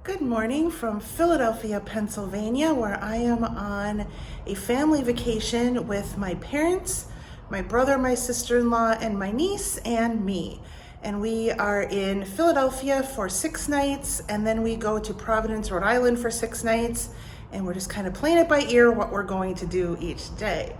Good morning from Philadelphia, Pennsylvania, where I am on a family vacation with my parents, my brother, my sister-in-law, and my niece, and me. And we are in Philadelphia for 6 nights, and then we go to Providence, Rhode Island for 6 nights, and we're just kind of playing it by ear what we're going to do each day.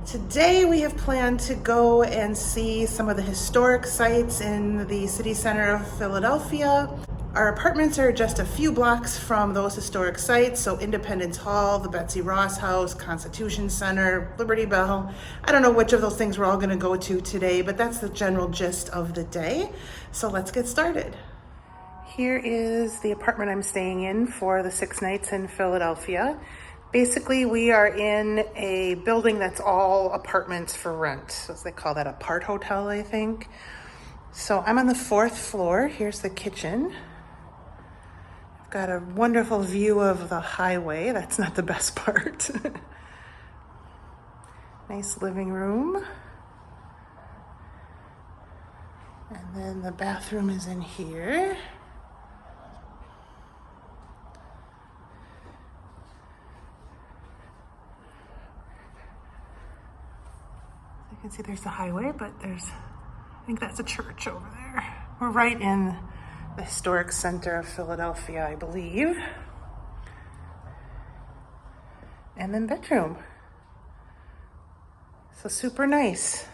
Today we have planned to go and see some of the historic sites in the city center of Philadelphia. Our apartments are just a few blocks from those historic sites, so Independence Hall, the Betsy Ross House, Constitution Center, Liberty Bell. I don't know which of those things we're all going to go to today, but that's the general gist of the day. So let's get started. Here is the apartment I'm staying in for the 6 nights in Philadelphia. Basically, we are in a building that's all apartments for rent. So they call that a part hotel, I think. So I'm on the 4th floor. Here's the kitchen. Got a wonderful view of the highway. That's not the best part. Nice living room. And then the bathroom is in here. You can see there's the highway, but I think that's a church over there. We're right in the historic center of Philadelphia, I believe. And then bedroom. So super nice.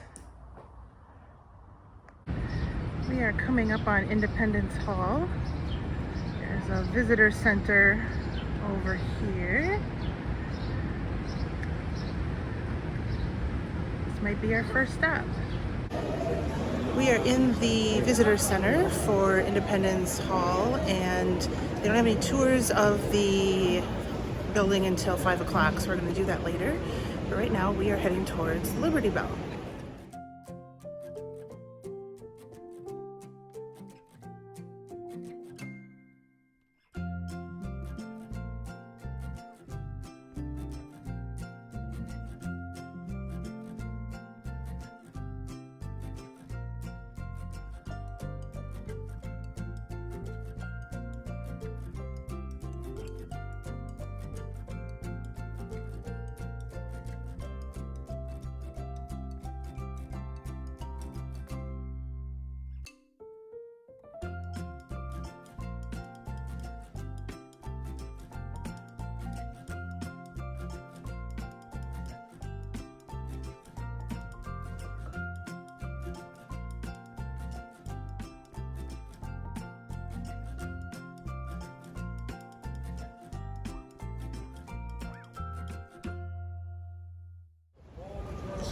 We are coming up on Independence Hall. There's a visitor center over here. This might be our first stop. We are in the visitor center for Independence Hall, and they don't have any tours of the building until 5 o'clock, so we're going to do that later. But right now we are heading towards Liberty Bell.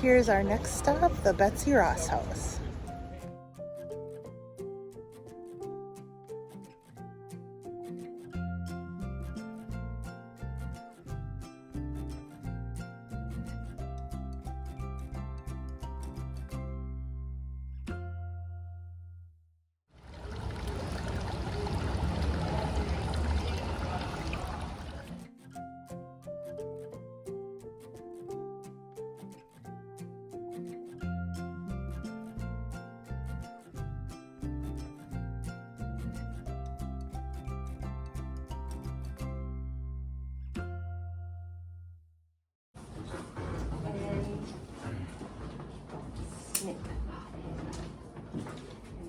Here's our next stop, the Betsy Ross House.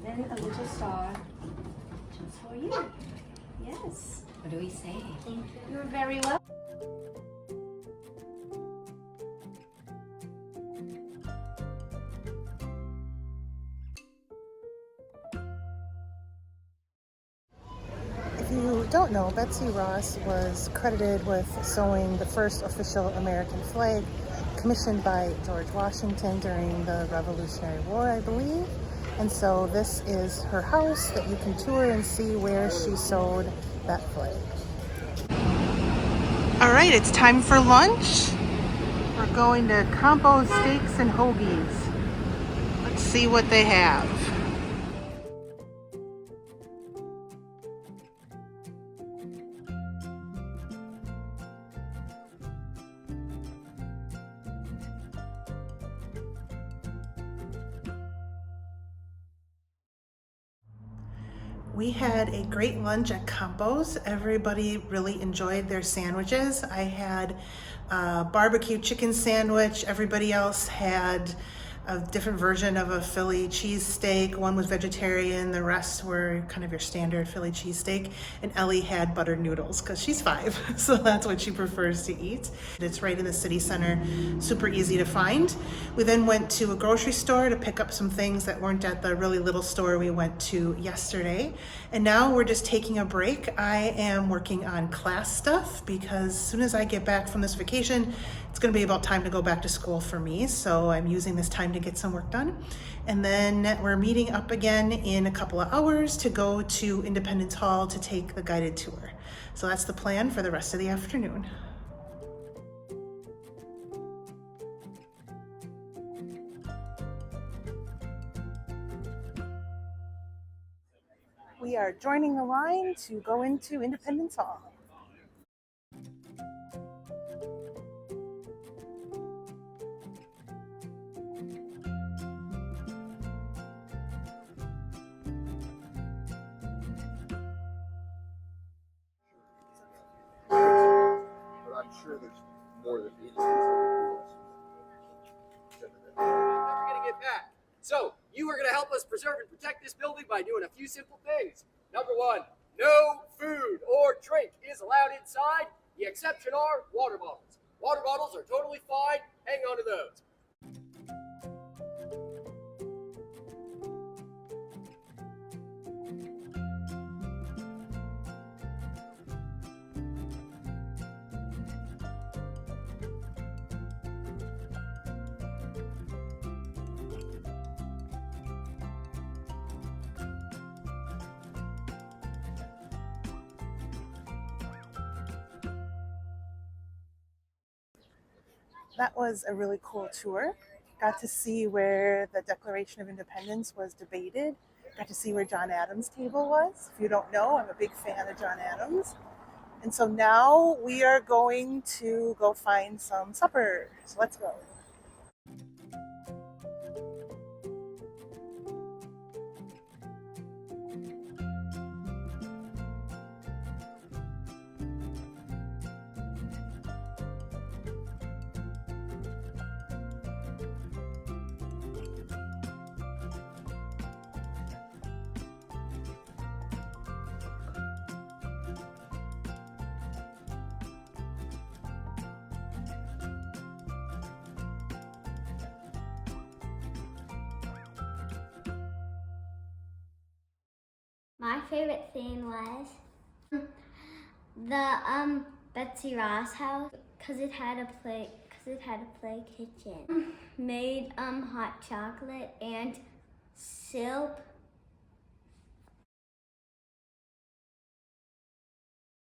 And then a little star just for you. Yes. What do we say? Thank you. You're very welcome. If you don't know, Betsy Ross was credited with sewing the first official American flag, commissioned by George Washington during the Revolutionary War, I believe. And so this is her house that you can tour and see where she sewed that flag. All right, it's time for lunch. We're going to Combo Steaks and Hoagies. Let's see what they have. We had a great lunch at Campos. Everybody really enjoyed their sandwiches. I had a barbecue chicken sandwich. Everybody else had a different version of a Philly cheesesteak. One was vegetarian, the rest were kind of your standard Philly cheesesteak. And Ellie had buttered noodles because she's 5, so that's what she prefers to eat. It's right in the city center, super easy to find. We then went to a grocery store to pick up some things that weren't at the really little store we went to yesterday. And now we're just taking a break. I am working on class stuff because as soon as I get back from this vacation, it's going to be about time to go back to school for me. So I'm using this time to get some work done. And then we're meeting up again in a couple of hours to go to Independence Hall to take the guided tour. So that's the plan for the rest of the afternoon. We are joining the line to go into Independence Hall. But I'm sure there's more than 80. Never gonna get back. So you are gonna help us preserve and protect this building by doing a few simple things. Number 1, no food or drink is allowed inside. The exception are water bottles. Water bottles are totally fine. Hang on to those. That was a really cool tour. Got to see where the Declaration of Independence was debated. Got to see where John Adams' table was. If you don't know, I'm a big fan of John Adams. And so now we are going to go find some supper. So let's go. My favorite scene was the Betsy Ross house because it had a play kitchen. Made hot chocolate and silk